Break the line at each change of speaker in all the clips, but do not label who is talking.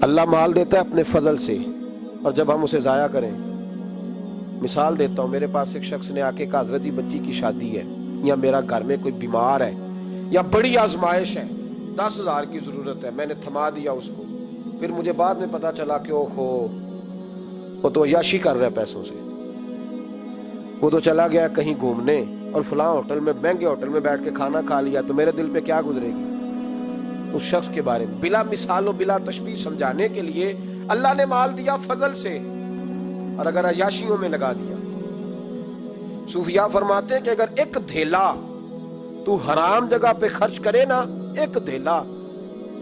اللہ مال دیتا ہے اپنے فضل سے، اور جب ہم اسے ضائع کریں، مثال دیتا ہوں، میرے پاس ایک شخص نے آ کے کہا حضرت جی بچی کی شادی ہے، یا میرا گھر میں کوئی بیمار ہے، یا بڑی آزمائش ہے، 10,000 کی ضرورت ہے، میں نے تھما دیا اس کو، پھر مجھے بعد میں پتا چلا کہ اوہو وہ تو عیاشی کر رہا ہے پیسوں سے، وہ تو چلا گیا کہیں گھومنے اور فلاں ہوٹل میں، مہنگے ہوٹل میں بیٹھ کے کھانا کھا لیا، تو میرے دل پہ کیا گزرے گی اس شخص کے بارے میں؟ بلا مثال و بلا تشبیہ سمجھانے کے لیے اللہ نے مال دیا فضل سے، اور اگر عیاشیوں میں لگا دیا، صوفیاء فرماتے ہیں کہ اگر ایک دھیلا تو حرام جگہ پہ خرچ کرے نا، ایک دھیلا،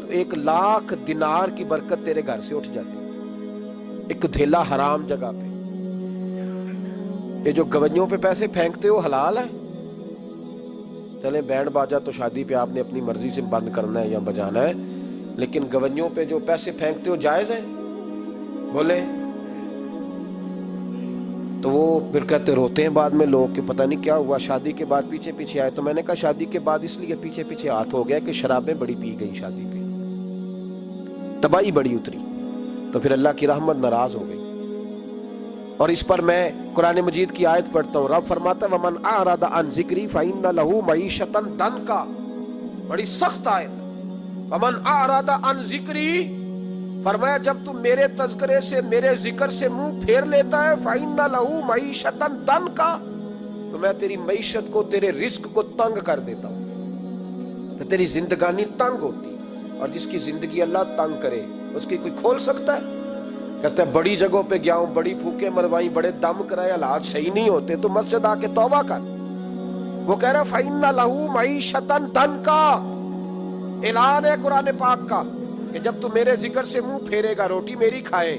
تو 1,00,000 دینار کی برکت تیرے گھر سے اٹھ جاتی ہے، ایک دھیلا حرام جگہ پہ۔ یہ جو گوجوں پہ پیسے پھینکتے ہو حلال ہے؟ چلیں بینڈ باجا تو شادی پہ آپ نے اپنی مرضی سے بند کرنا ہے یا بجانا ہے، لیکن گوجوں پہ جو پیسے پھینکتے ہو جائز ہے؟ بولے تو وہ پھر کہتے روتے ہیں بعد میں لوگ کہ پتہ نہیں کیا ہوا، شادی کے بعد پیچھے پیچھے آئے۔ تو میں نے کہا شادی کے بعد اس لیے پیچھے پیچھے ہاتھ ہو گیا کہ شرابیں بڑی پی گئی، شادی پہ تباہی بڑی اتری، تو پھر اللہ کی رحمت ناراض ہو گئی۔ اور اس پر میں قرآن مجید کی آیت پڑھتا ہوں، رب فرماتا ہے وَمَنْ أَعْرَضَ عَنْ ذِكْرِي فَإِنَّ لَهُ مَعِيشَةً ضَنْكًا، بڑی سخت آیت ہے۔ وَمَنْ أَعْرَضَ عَنْ ذِكْرِي، فرمایا جب تم میرے تذکرے سے، میرے ذکر سے منہ پھیر لیتا ہے، فَإِنَّ لَهُ مَعِيشَةً ضَنْكًا، تو میں تیری معیشت کو، تیرے رزق کو تنگ کر دیتا ہوں، تو تیری زندگانی تنگ ہوتی، اور جس کی زندگی اللہ تنگ کرے اس کی کوئی کھول سکتا ہے؟ کہتا ہے بڑی جگہوں پہ گیا ہوں، بڑی پھوکے مروائی، بڑے دم کرائے، حالات صحیح نہیں ہوتے، تو مسجد آ کے توبہ کر۔ وہ کہہ رہا فَإِنَّ لَهُ مَعِيشَةً ضَنْكًا، اعلان ہے قرآن پاک کا کہ جب تو میرے ذکر سے منہ پھیرے گا، روٹی میری کھائے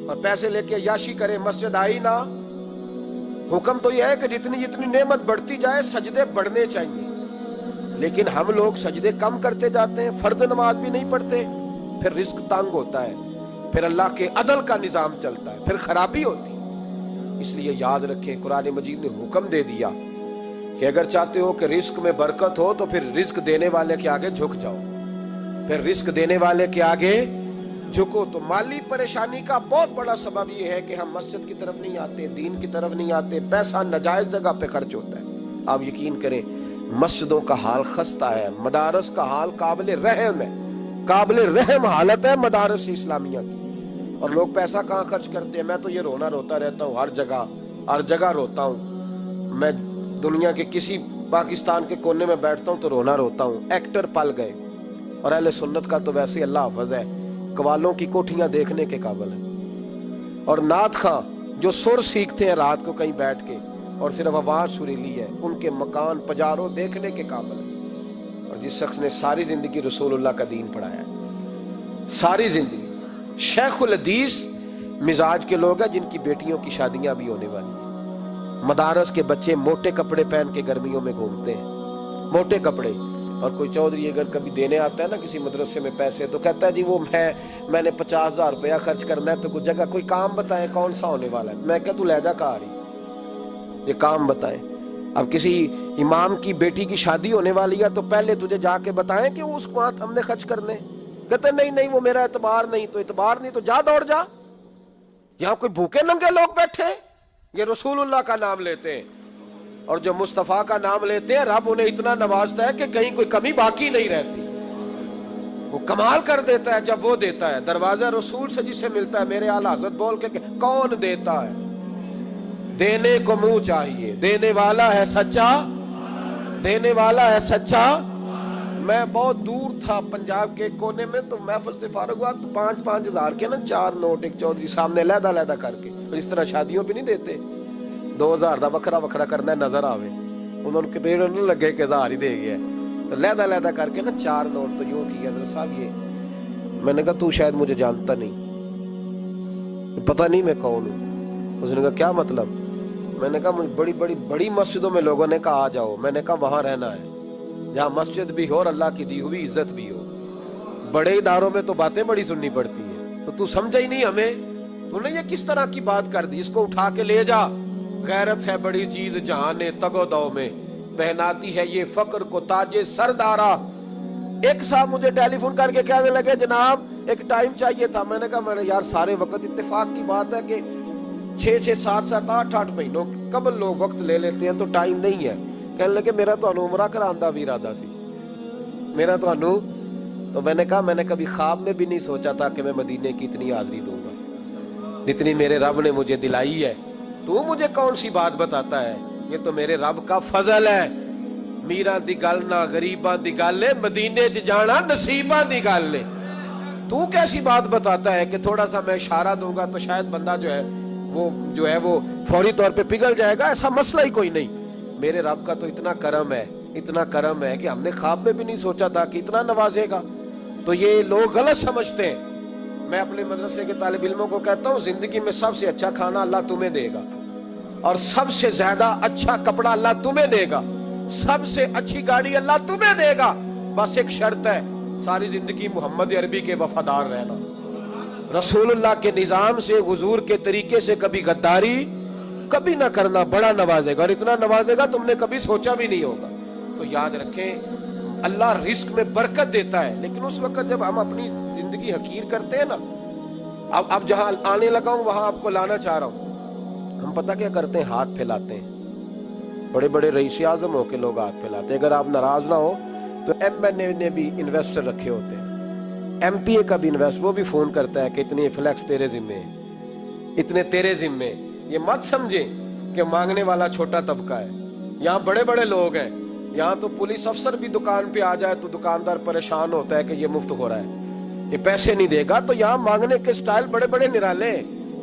اور پیسے لے کے عیاشی کرے، مسجد آئی نہ۔ حکم تو یہ ہے کہ جتنی جتنی نعمت بڑھتی جائے سجدے بڑھنے چاہیے، لیکن ہم لوگ سجدے کم کرتے جاتے ہیں، فرض نماز بھی نہیں پڑھتے، پھر رزق تنگ ہوتا ہے، پھر اللہ کے عدل کا نظام چلتا ہے، پھر خرابی ہوتی۔ اس لیے یاد رکھیں قرآن مجید نے حکم دے دیا کہ اگر چاہتے ہو کہ رزق میں برکت ہو تو پھر رزق دینے والے کے آگے جھک جاؤ، پھر رزق دینے والے کے آگے جھکو۔ تو مالی پریشانی کا بہت بڑا سبب یہ ہے کہ ہم مسجد کی طرف نہیں آتے، دین کی طرف نہیں آتے، پیسہ ناجائز جگہ پہ خرچ ہوتا ہے۔ آپ یقین کریں مسجدوں کا حال خستہ ہے، مدارس کا حال قابل رحم ہے، قابل رحم حالت ہے مدارس اسلامیہ کی، اور لوگ پیسہ کہاں خرچ کرتے ہیں؟ میں تو یہ روتا رہتا ہوں، ہر جگہ روتا ہوں، میں دنیا کے کسی پاکستان کے کونے میں بیٹھتا ہوں تو روتا ہوں۔ ایکٹر پل گئے، اور اہل سنت کا تو ویسے اللہ حافظ ہے، قوالوں کی کوٹھیاں دیکھنے کے قابل ہیں، اور نعت خواں جو سر سیکھتے ہیں رات کو کہیں بیٹھ کے اور صرف آواز سریلی ہے، ان کے مکان پجاروں دیکھنے کے قابل ہیں۔ اور جس شخص نے ساری زندگی رسول اللہ کا دین پڑھایا ہے، ساری زندگی، شیخ الحدیث مزاج کے لوگ ہیں جن کی بیٹیوں کی شادیاں بھی ہونے والی ہیں۔ مدارس کے بچے موٹے کپڑے پہن کے گرمیوں میں گھومتے ہیں، موٹے کپڑے، اور کوئی چودھری اگر کبھی دینے آتا ہے نا کسی مدرسے میں پیسے، تو کہتا ہے جی وہ میں نے 50,000 روپیہ خرچ کرنا ہے، تو کوئی جگہ کوئی کام بتائیں کون سا ہونے والا ہے۔ میں کہتا تو لے جا کہا رہی، یہ کام بتائیں۔ اب کسی امام کی بیٹی کی شادی ہونے والی ہے تو پہلے تجھے جا کے بتائیں کہ وہ اس کو ہم نے خرچ کرنے؟ کہتے نہیں وہ میرا اعتبار نہیں، تو اعتبار نہیں تو جا دوڑ جا، یہاں کوئی بھوکے ننگے لوگ بیٹھے، یہ رسول اللہ کا نام لیتے ہیں، اور جو مصطفیٰ کا نام لیتے ہیں رب انہیں اتنا نوازتا ہے کہ کہیں کوئی کمی باقی نہیں رہتی، وہ کمال کر دیتا ہے جب وہ دیتا ہے۔ دروازہ رسول سے جسے ملتا ہے، میرے اعلیٰ حضرت بول کے کون دیتا ہے؟ دینے کو منہ چاہیے، دینے والا ہے سچا، دینے والا ہے سچا۔ میں بہت دور تھا پنجاب کے کونے میں، تو محفل سے فارغ ہوا تو 5-5 ہزار کے نا 4 نوٹ ایک چودھری سامنے علیحدہ کر کے، اس طرح شادیوں پہ نہیں دیتے 2,000 دا وکھرا کرنا ہے نظر آوے، انہوں نے کتنے نہیں لگے کہ 1000 ہی دے گیا، تو علیحدہ کر کے نا 4 نوٹ، تو یوں کی حضرت صاحب یہ، میں نے کہا تو شاید مجھے جانتا نہیں، پتہ نہیں میں کون ہوں۔ اس نے کہا کیا مطلب؟ میں نے کہا مجھے بڑی مسجدوں میں لوگوں نے کہا آ جاؤ، میں نے کہا وہاں رہنا ہے جہاں مسجد بھی ہو اور اللہ کی دی ہوئی عزت بھی ہو، بڑے اداروں میں تو باتیں بڑی سننی پڑتی ہیں، تو سمجھا ہی نہیں ہمیں، تو نے یہ کس طرح کی بات کر دی؟ اس کو اٹھا کے لے جا، غیرت ہے بڑی چیز جہاں نے تگ و دو میں، پہناتی ہے یہ فقر کو تاج سردارا، ایک صاحب مجھے ٹیلی فون کر کے کہنے لگے جناب ایک ٹائم چاہیے تھا. میں نے کہا یار سارے وقت اتفاق کی بات ہے کہ 6 7 8 مہینوں قبل لوگ وقت لے لیتے ہیں تو ٹائم نہیں ہے. کہنے لگے میرا تو عمرہ کراندہ بھی ارادہ سی میرا تو میں نے کہا میں نے کبھی خواب میں بھی نہیں سوچا تھا کہ میں مدینے کی اتنی حاضری دوں گا جتنی میرے رب نے مجھے دلائی ہے. تو مجھے کون سی بات بتاتا ہے؟ یہ تو میرے رب کا فضل ہے. میرا دی گل نہ غریباں دی گل ہے, مدینے چ جانا نصیباں دی گل ہے. تو کیسی بات بتاتا ہے کہ تھوڑا سا میں اشارہ دوں گا تو شاید بندہ جو ہے وہ فوری طور پہ پگھل جائے گا؟ ایسا مسئلہ ہی کوئی نہیں. میرے رب کا تو اتنا کرم ہے کہ ہم نے خواب میں بھی نہیں سوچا تھا کہ اتنا نوازے گا. تو یہ لوگ غلط سمجھتے ہیں. میں اپنے مدرسے کے طالب علموں کو کہتا ہوں زندگی میں سب سے اچھا کھانا اللہ تمہیں دے گا, اور سب سے زیادہ اچھا کپڑا اللہ تمہیں دے گا, سب سے اچھی گاڑی اللہ تمہیں دے گا. بس ایک شرط ہے, ساری زندگی محمد عربی کے وفادار رہنا, رسول اللہ کے نظام سے حضور کے طریقے سے کبھی غداری کبھی نہ کرنا. بڑا نوازے گا, اور اتنا نوازے گا تم نے کبھی سوچا بھی نہیں ہوگا. تو یاد رکھیں اللہ رزق میں برکت دیتا ہے, لیکن اس وقت جب ہم اپنی زندگی حقیر کرتے ہیں نا. اب جہاں آنے لگا ہوں وہاں آپ کو لانا چاہ رہا ہوں. ہم پتہ کیا کرتے ہیں؟ ہاتھ پھیلاتے ہیں. بڑے بڑے رئیس اعظم ہو کے لوگ ہاتھ پھیلاتے ہیں. اگر آپ ناراض نہ ہو تو ایم این اے نے بھی انویسٹر رکھے ہوتے ہیں, ایم پی اے کا بھی انویسٹر, وہ بھی فون کرتا ہے کہ اتنے فلیکس تیرے ذمے, اتنے تیرے ذمے. یہ مت سمجھے کہ مانگنے والا چھوٹا طبقہ ہے. یہاں بڑے بڑے لوگ ہیں. یہاں تو پولیس افسر بھی دکان پہ آ جائے تو دکاندار پریشان ہوتا ہے کہ یہ مفت ہو رہا ہے, یہ پیسے نہیں دے گا. تو یہاں مانگنے کے سٹائل بڑے بڑے نرالے,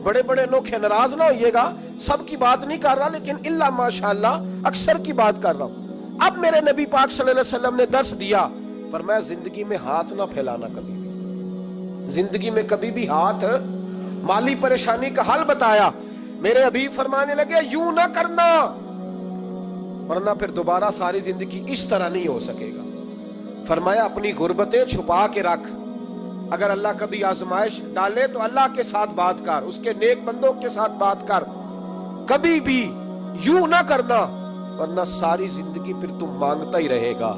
بڑے بڑے لوگ. ناراض نہ ہوئیے گا, سب کی بات نہیں کر رہا, لیکن اللہ ماشاءاللہ اکثر کی بات کر رہا ہوں. اب میرے نبی پاک صلی اللہ علیہ وسلم نے درس دیا, فرمایا زندگی میں ہاتھ نہ پھیلانا کبھی بھی, زندگی میں کبھی بھی ہاتھ. مالی پریشانی کا حل بتایا. میرے حبیب فرمانے لگے یوں نہ کرنا, ورنہ پھر دوبارہ ساری زندگی اس طرح نہیں ہو سکے گا. فرمایا اپنی غربتیں چھپا کے رکھ. اگر اللہ کبھی آزمائش ڈالے تو اللہ کے ساتھ بات کر, اس کے نیک بندوں کے ساتھ بات کر. کبھی بھی یوں نہ کرنا, ورنہ ساری زندگی پھر تم مانگتا ہی رہے گا.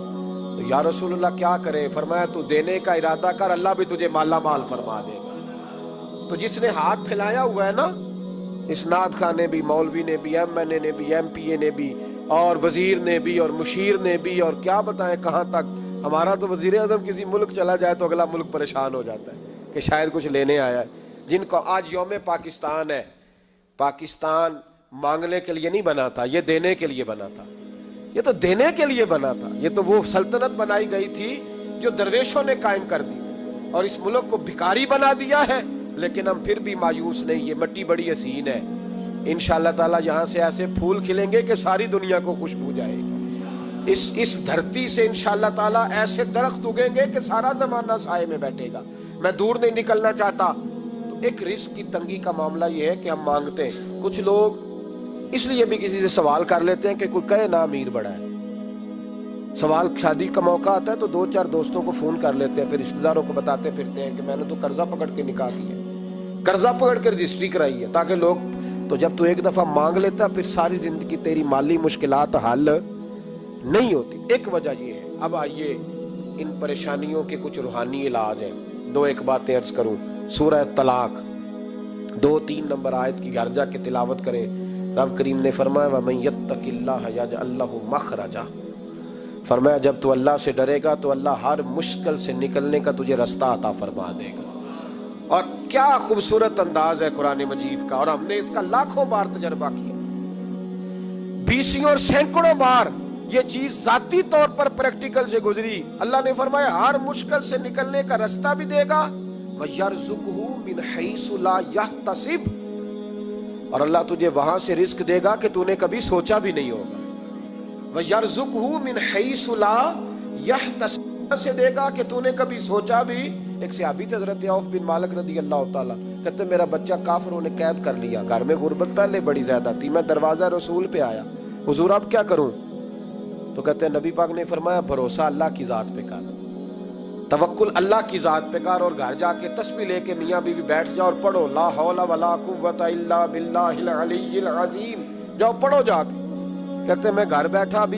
تو یا رسول اللہ کیا کریں؟ فرمایا تو دینے کا ارادہ کر, اللہ بھی تجھے مالا مال فرما دے گا. تو جس نے ہاتھ پھیلایا ہوا ہے نا, اسناد خان نے بھی, مولوی نے بھی, ایم این اے نے بھی, ایم پی اے نے بھی, اور وزیر نے بھی, اور مشیر نے بھی, اور کیا بتائیں کہاں تک. ہمارا تو وزیر اعظم کسی ملک چلا جائے تو اگلا ملک پریشان ہو جاتا ہے کہ شاید کچھ لینے آیا ہے. جن کو آج یوم پاکستان ہے, پاکستان مانگنے کے لیے نہیں بنا تھا, یہ دینے کے لیے بنا تھا. یہ تو دینے کے لیے بنا تھا. یہ تو وہ سلطنت بنائی گئی تھی جو درویشوں نے قائم کر دی, اور اس ملک کو بھکاری بنا دیا ہے. لیکن ہم پھر بھی مایوس نہیں. یہ مٹی بڑی حسین ہے. انشاءاللہ تعالی یہاں سے ایسے پھول کھلیں گے کہ ساری دنیا کو خوشبو جائے گی. اس دھرتی سے انشاءاللہ تعالی ایسے درخت اگیں گے کہ سارا زمانہ سائے میں بیٹھے گا. میں دور نہیں نکلنا چاہتا. تو ایک رزق کی تنگی کا معاملہ یہ ہے کہ ہم مانگتے ہیں. کچھ لوگ اس لیے بھی کسی سے سوال کر لیتے ہیں کہ کوئی کہے نا امیر بڑا ہے. سوال شادی کا موقع آتا ہے تو 2-4 دوستوں کو فون کر لیتے ہیں, پھر رشتہ داروں کو بتاتے پھرتے ہیں کہ میں نے تو قرضہ پکڑ کے نکاح کیا ہے, قرضہ پکڑ کے رجسٹری کرائی ہے, تاکہ لوگ. تو جب تو ایک دفعہ مانگ لیتا پھر ساری زندگی تیری مالی مشکلات حل نہیں ہوتی. ایک وجہ یہ ہے. اب آئیے ان پریشانیوں کے کچھ روحانی علاج ہیں. 2-1 باتیں عرض کروں. سورہ طلاق 2-3 نمبر آیت کی گھر جا کے تلاوت کریں. رب کریم نے فرمایا وَمَن يَتَّقِ اللَّهَ يَجْعَل لَّهُ مَخْرَجًا, فرمایا جب تو اللہ سے ڈرے گا تو اللہ ہر مشکل سے نکلنے کا تجھے رستہ عطا فرما دے گا. اور کیا خوبصورت انداز ہے قرآن مجید کا, اور ہم نے اس کا لاکھوں بار تجربہ کیا, 20 اور سینکڑوں بار یہ چیز ذاتی طور پر پریکٹیکل سے گزری. اللہ نے فرمایا ہر مشکل سے نکلنے کا رستہ بھی دے گا, وَيَرْزُقْهُ مِنْ حَيْثُ لَا يَحْتَسِبُ, اور اللہ تجھے وہاں سے رزق دے گا کہ تو نے کبھی سوچا بھی نہیں ہوگا. وَيَرْزُقْهُ مِنْ حَيْثُ لَا يَحْتَسِبُ, سے دے گا کہ تو نے کبھی سوچا بھی. ایک صحابی تھے حضرت عوف بن مالک رضی اللہ تعالیٰ, کہتے میرا بچہ کافروں نے قید کر لیا, گھر میں غربت پہلے بڑی زیادہ تھی, میں دروازہ رسول پہ آیا, حضور اب کیا کروں؟ تو کہتے ہیں نبی پاک نے فرمایا بھروسہ اللہ کی ذات پہ کر, توکل اللہ کی ذات پہ کر, اور گھر جا کے تسبیح لے کے میاں بیوی بیٹھ جاؤ اور پڑھو لا حول ولا قوت الا باللہ العلی العظیم, جاؤ پڑھو جا کے. کہتے میں گھر بیٹھا ابھی